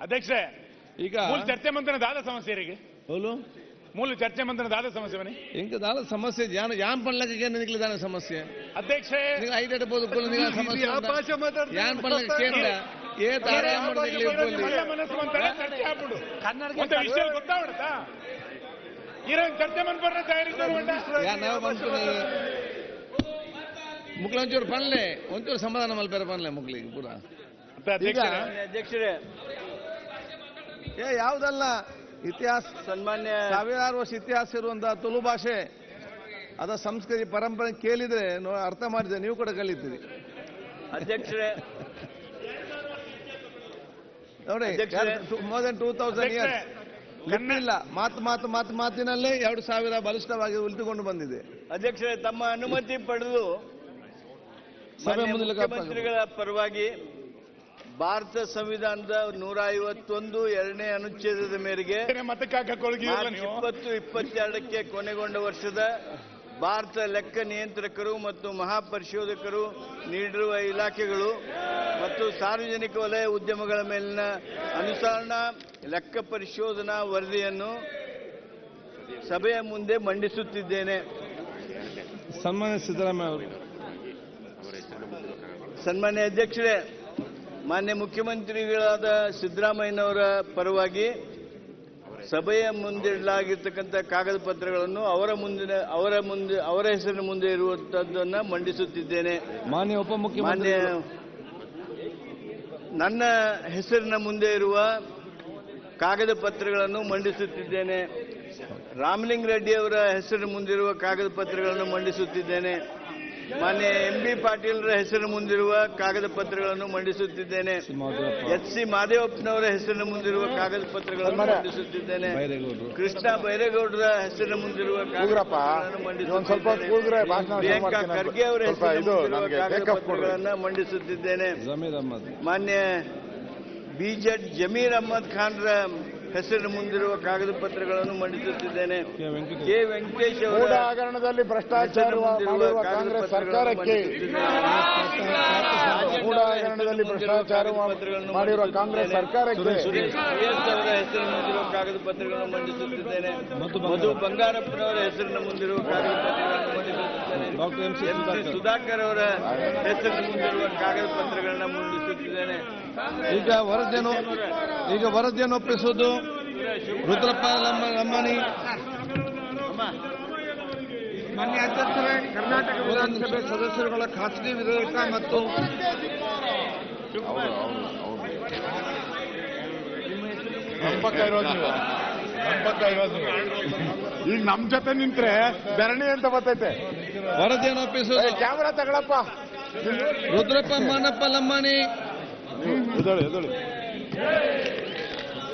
ಅಧ್ಯಕ್ಷರೇ, ಈಗ ಮೂಲ ಚರ್ಚೆ ಮಂತ್ರನ ದಾದ ಸಮಸ್ಯೆ ರೀ बोलो ಮೂಲ ಚರ್ಚೆ ಮಂತ್ರನ ದಾದ ಸಮಸ್ಯೆ ಬನ್ನಿ इनके दाल समस्या जान यान पडलಕ್ಕೆ ಏನು ನಿಕ್ಲಿ दाल समस्या ಅಧ್ಯಕ್ಷರೇ ನೀವು ಐದೆಡೆ ಬೋದು ಕೊಲ್ಲ ನಿಗ ಸಮಸ್ಯೆ ಯಾನ್ ಪಡಲಕ್ಕೆ ಕೇಂದ್ರ ಏ ತಾರ ಮಾಡ್ಲಿಕ್ಕೆ ಒಳ್ಳೆ ಮನಸ್ಸು ಅಂತಾರೆ ಚರ್ಚೆ ಆಗ್ಬಿಡು ಒಂದು ವಿಷಯ ಗೊತ್ತಾಗ್ಬಿಡುತ್ತಾ ಇರಂಗ್ ಚರ್ಚೆ ಮಂತ್ರ ತಯಾರಿಸಿದ್ರು ಯಾ ನಾವು ಬಂತು ಮುಕ್ಳ ಒಂಚೂರು ಪನ್ಲೆ ಒಂಚೂರು ಸಮಾಧಾನ ಮಲ್ಪೇರ ಪನ್ಲೆ ಮುಕ್ಲಿಗೆ ಪೂರ ಅಧ್ಯಕ್ಷರೇ ಯಾವುದಲ್ಲ ಇತಿಹಾಸ ಸನ್ಮಾನ್ಯ ಸಾವಿರಾರು ವರ್ಷ ಇತಿಹಾಸ ಇರುವಂತಹ ತುಳು ಭಾಷೆ ಅದ ಸಂಸ್ಕೃತಿ ಪರಂಪರೆ ಕೇಳಿದ್ರೆ ಅರ್ಥ ಮಾಡಿದ್ರೆ ನೀವು ಕೂಡ ಕಲಿತೀರಿ ಅಧ್ಯಕ್ಷರೇ ನೋಡಿ ಮೋರ್ ದನ್ 2000 ಇಯರ್ಸ್ ಇಲ್ಲ ಮಾತಿನಲ್ಲೇ 2000 ಬಲಿಷ್ಠವಾಗಿ ಉಳಿದುಕೊಂಡು ಬಂದಿದೆ. ಅಧ್ಯಕ್ಷರೇ, ತಮ್ಮ ಅನುಮತಿ ಪಡೆದು ಸಭೆ ಮುಖ್ಯಮಂತ್ರಿಗಳ ಪರವಾಗಿ ಭಾರತ ಸಂವಿಧಾನದ 151 ಎರಡನೇ ಅನುಚ್ಛೇದದ ಮೇರೆಗೆ ಮಾರ್ಚ್ 2022ಕ್ಕೆ ಕೊನೆಗೊಂಡ ವರ್ಷದ ಭಾರತ ಲೆಕ್ಕ ನಿಯಂತ್ರಕರು ಮತ್ತು ಮಹಾಪರಿಶೋಧಕರು ನೀಡಿರುವ ಇಲಾಖೆಗಳು ಮತ್ತು ಸಾರ್ವಜನಿಕ ವಲಯ ಉದ್ಯಮಗಳ ಮೇಲಿನ ಅನುಸರಣಾ ಲೆಕ್ಕ ಪರಿಶೋಧನಾ ವರದಿಯನ್ನು ಸಭೆಯ ಮುಂದೆ ಮಂಡಿಸುತ್ತಿದ್ದೇನೆ. ಸನ್ಮಾನ್ಯ ಸಿದ್ದರಾಮಯ್ಯ ಅವರು. ಸನ್ಮಾನ್ಯ ಅಧ್ಯಕ್ಷರೇ, ಮಾನ್ಯ ಮುಖ್ಯಮಂತ್ರಿಗಳಾದ ಸಿದ್ದರಾಮಯ್ಯನವರ ಪರವಾಗಿ ಸಭೆಯ ಮುಂದಿಡಲಾಗಿರ್ತಕ್ಕಂಥ ಕಾಗದ ಪತ್ರಗಳನ್ನು ಅವರ ಹೆಸರಿನ ಮುಂದೆ ಇರುವಂತದ್ದನ್ನು ಮಂಡಿಸುತ್ತಿದ್ದೇನೆ. ಮಾನ್ಯ ಉಪಮುಖ್ಯಮಂತ್ರಿ ನನ್ನ ಹೆಸರಿನ ಮುಂದೆ ಇರುವ ಕಾಗದ ಪತ್ರಗಳನ್ನು ಮಂಡಿಸುತ್ತಿದ್ದೇನೆ. ರಾಮಲಿಂಗ ರೆಡ್ಡಿ ಅವರ ಹೆಸರಿನ ಮುಂದಿರುವ ಕಾಗದ ಪತ್ರಗಳನ್ನು ಮಂಡಿಸುತ್ತಿದ್ದೇನೆ. ಮಾನ್ಯ ಎಂ.ಬಿ. ಪಾಟೀಲ್ರ ಹೆಸರಿನ ಮುಂದಿರುವ ಕಾಗದ ಪತ್ರಗಳನ್ನು ಮಂಡಿಸುತ್ತಿದ್ದೇನೆ. ಎಚ್.ಸಿ. ಮಾದೇವಪ್ಪನವರ ಹೆಸರಿನ ಮುಂದಿರುವ ಕಾಗದ ಪತ್ರಗಳನ್ನು ಮಂಡಿಸುತ್ತಿದ್ದೇನೆ. ಕೃಷ್ಣ ಬೈರೇಗೌಡರ ಹೆಸರಿನ ಮುಂದಿರುವ ಕಾಗದ ಪತ್ರಗಳನ್ನು ಮಂಡಿಸುತ್ತಿದ್ದೇನೆ. ಪ್ರಿಯಾಂಕಾ ಖರ್ಗೆ ಅವರ ಹೆಸರಿನ ಮುಂದಿರುವ ಕಾಗದ ಪತ್ರಗಳನ್ನು ಮಂಡಿಸುತ್ತಿದ್ದೇನೆ. ಮಾನ್ಯ ಬಿಜೆಡ್ ಜಮೀರ್ ಅಹಮದ್ ಖಾನ್ರ ಹೆಸರಿನ ಮುಂದಿರುವ ಕಾಗದ ಪತ್ರಗಳನ್ನು ಮಂಡಿಸುತ್ತಿದ್ದೇನೆ. ಕೆ ವೆಂಕಟೇಶ್ ಅವರ ಹಗರಣದಲ್ಲಿ ಭ್ರಷ್ಟಾಚಾರ ಮಾಡಿರುವ ಕಾಂಗ್ರೆಸ್ ಸರ್ಕಾರಕ್ಕೆ ಹಗರಣದಲ್ಲಿ ಭ್ರಷ್ಟಾಚಾರ ಮಾಡಿರುವ ಕಾಂಗ್ರೆಸ್ ಸರ್ಕಾರಕ್ಕೆ ಸುರೇಶ್ ಅವರ ಹೆಸರಿನ ಮುಂದಿರುವ ಕಾಗದ ಪತ್ರಗಳನ್ನು ಮಂಡಿಸುತ್ತಿದ್ದೇನೆ. ಮಧು ಬಂಗಾರಪ್ಪನವರ ಹೆಸರಿನ ಮುಂದಿರುವ ಕಾಗದ ಪತ್ರಗಳನ್ನು ಮಂಡಿಸುತ್ತಿದ್ದೇನೆ. ಎಂ.ಸಿ. ಸುಧಾಕರ್ ಅವರ ಹೆಸರಿನ ಮುಂದಿರುವ ಕಾಗದ ಪತ್ರಗಳನ್ನು ಮಂಡಿಸುತ್ತಿದ್ದೇನೆ. ಈಗ ವರದಿಯನ್ನು ಒಪ್ಪಿಸುವುದು ರುದ್ರಪ್ಪ ಲಂಬಾಣಿ. ಮಾನ್ಯ ಅಧ್ಯಕ್ಷರೇ, ಕರ್ನಾಟಕ ವಿಧಾನಸಭೆ ಸದಸ್ಯರುಗಳ ಖಾಸಗಿ ವಿಧೇಯಕ ಮತ್ತು ಈಗ ನಮ್ ಜೊತೆ ನಿಂತ್ರೆ ಧರಣಿ ಅಂತ ಬರ್ತೈತೆ. ವರದಿಯನ್ನು ಒಪ್ಪಿಸುವುದು ಕ್ಯಾಮರಾ ತಗೊಳಪ್ಪ. ರುದ್ರಪ್ಪ ಮಾನಪ್ಪ ಲಂಬಾಣಿ.